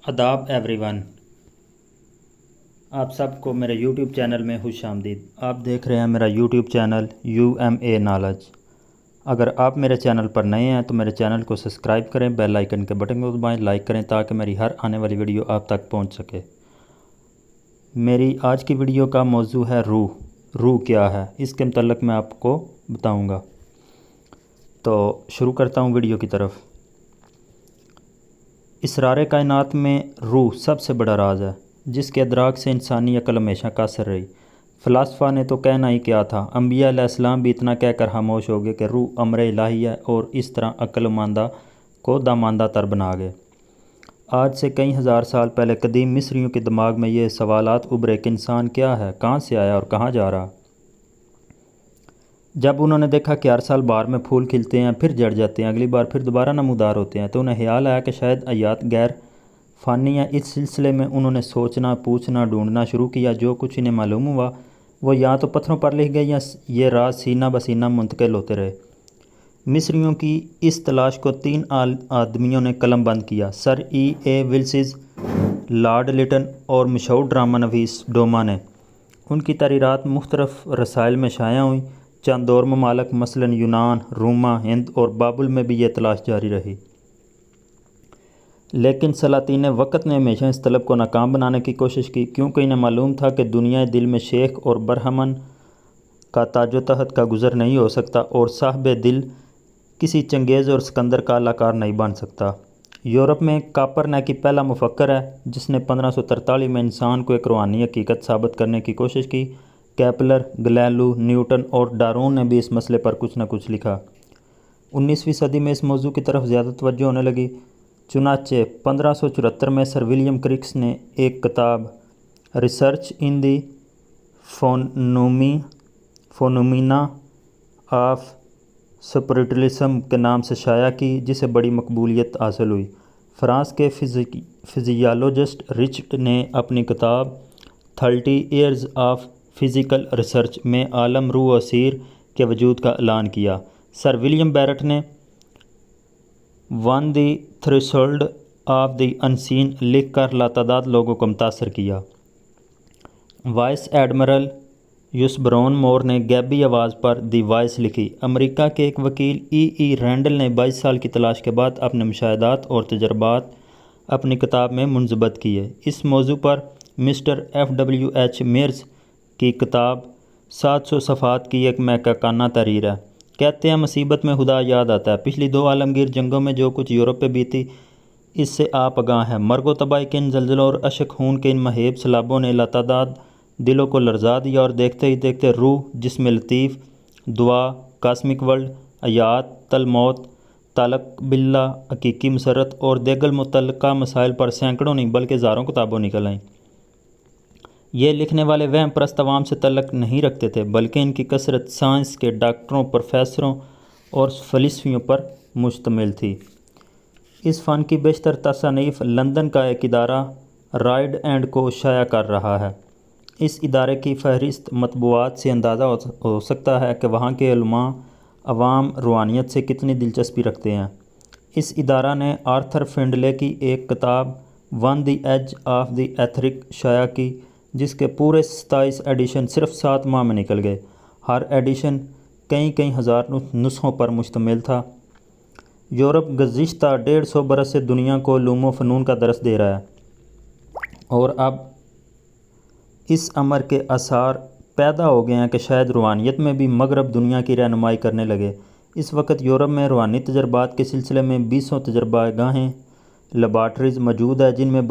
आदाब एवरीवन, आप सबको मेरे YouTube चैनल में खुश आमदीद। आप देख रहे हैं मेरा YouTube चैनल UMA नॉलेज। अगर आप मेरे चैनल पर नए हैं तो मेरे चैनल को सब्सक्राइब करें, बेल आइकन के बटन को दबाएं, लाइक करें ताकि मेरी हर आने वाली वीडियो आप तक पहुंच सके। मेरी आज की वीडियो का मौजू है रूह। रूह क्या है, इसके मतलब मैं आपको बताऊँगा। तो शुरू करता हूँ वीडियो की तरफ। इसरार कायनात में रूह सबसे बड़ा राज है, जिसके अदराक से इंसानी अक्ल हमेशा कासर रही। फ़लसफ़ा ने तो कहना ही क्या था, अंबिया अलैहिस्सलाम भी इतना कहकर खामोश हो गए कि रूह अमर इलाही है, और इस तरह अक्लमंदा को दामांदा तर बना गए। आज से कई हज़ार साल पहले कदीम मिस्रियों के दिमाग में ये सवालात उभरे कि इंसान क्या है, कहाँ से आया और कहाँ जा रहा। जब उन्होंने देखा कि हर साल बहार में फूल खिलते हैं, फिर जड़ जाते हैं, अगली बार फिर दोबारा नमूदार होते हैं, तो उन्हें ख्याल आया कि शायद आयात गैर फ़ानी है। इस सिलसिले में उन्होंने सोचना, पूछना, ढूंढना शुरू किया। जो कुछ इन्हें मालूम हुआ वो या तो पत्थरों पर लिख गए या ये राज सीना बसीना मुंतकिल होते रहे। मिस्रियों की इस तलाश को 3 आदमियों ने कलम बंद किया। Sir E.A. विल्सिस, लॉर्ड लिटन और मशहूर ड्रामा नवीस डोमा ने। उनकी तहरीरात मुख्तलिफ रसाइल में शाया हुई। चंद और ममालक मसलन यूनान, रोमा, हिंद और बाबुल में भी यह तलाश जारी रही, लेकिन सलातीन वक़्त ने हमेशा इस तलब को नाकाम बनाने की कोशिश की, क्योंकि इन्हें मालूम था कि दुनिया दिल में शेख और बरहमन का ताजो तहत का गुज़र नहीं हो सकता, और साहब दिल किसी चंगेज़ और सिकंदर का अलाकार नहीं बन सकता। यूरोप में कापरनैकी पहला मुफक्कर है जिसने 1543 में इंसान को एक रूहानी हकीकत साबित करने की कोशिश की। केपलर, गैलीलियो, न्यूटन और डार्विन ने भी इस मसले पर कुछ न कुछ लिखा। 19वीं सदी में इस मौजू की तरफ ज़्यादा तवज्जो होने लगी। चुनाचे 1574 में सर विलियम क्रिक्स ने एक किताब research in the phenomena of spiritualism के नाम से शाया की, जिसे बड़ी मकबूलियत हासिल हुई। फ्रांस के फिजियोलॉजिस्ट रिचर्ड ने अपनी किताब 30 ईयर्स ऑफ फिज़िकल रिसर्च में आलम रूह असीर के वजूद का ऐलान किया। सर विलियम बैरट ने one the threshold of the unseen लिख कर लातादाद लोगों को मुतासर किया। वाइस एडमिरल यूसबरोन मोर ने गैबी आवाज़ पर दी वॉइस लिखी। अमेरिका के एक वकील E.E. रैंडल ने 22 साल की तलाश के बाद अपने मुशाहिदात और तजर्बात अपनी किताब में मुंज़बत किए। इस मौजू पर मिस्टर F.W.H. मेयर्स की किताब 700 सफ़ात की एक महकाना तहरीर है। कहते हैं मुसीबत में खुदा याद आता है। पिछली 2 आलमगीर जंगों में जो कुछ यूरोप पे बीती, इससे आप आगाह हैं। मरगो तबाही के इन जल्जलों और अशक खून के इन महेब सलाबों ने लातादाद दिलों को लरजा दिया, और देखते ही देखते रूह, जिसमें लतीफ़, दुआ, कास्मिक वर्ल्ड, आयात, तलमौत, ताल्लुक़ बिल्ला, हकीकी मसरत और देगल मुतल्लका मसाइल पर सैकड़ों नहीं बल्कि हज़ारों किताबों निकल आईं। ये लिखने वाले वहम परस्त अवाम से तल्लुक़ नहीं रखते थे, बल्कि इनकी कसरत साइंस के डॉक्टरों, प्रोफेसरों और फ़लसफियों पर मुश्तमिल थी। इस फ़न की बेशतर तसानीफ़ लंदन का एक इदारा राइड एंड को शाया कर रहा है। इस इदारे की फ़हरिस्त मतबूआत से अंदाज़ा हो सकता है कि वहाँ के उलमा अवाम रूहानियत से कितनी दिलचस्पी रखते हैं। इस इदारा ने आर्थर फिंडले की एक किताब on the edge of the etheric शाया की, जिसके पूरे 27 एडिशन सिर्फ 7 माह में निकल गए। हर एडिशन कई हज़ार नुस्खों पर मुश्तमिल था। यूरोप गुज़िश्ता 150 बरस से दुनिया को उलूम व फ़नून का दर्स दे रहा है, और अब इस अमर के आसार पैदा हो गए हैं कि शायद रूहानियत में भी मगरब दुनिया की रहनुमाई करने लगे। इस वक्त यूरोप में रूहानी तजर्बात के सिलसिले में 20 तजर्बागाहें, लेबार्ट्रीज़ मौजूद है, जिनमें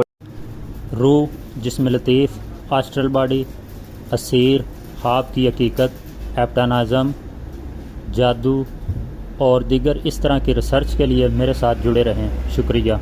रूह, जिसमें लतीफ़, आस्ट्रल बॉडी, असीर, ख्वाब की हकीकत, एप्टानाज़म, जादू और दीगर इस तरह की रिसर्च के लिए मेरे साथ जुड़े रहें। शुक्रिया।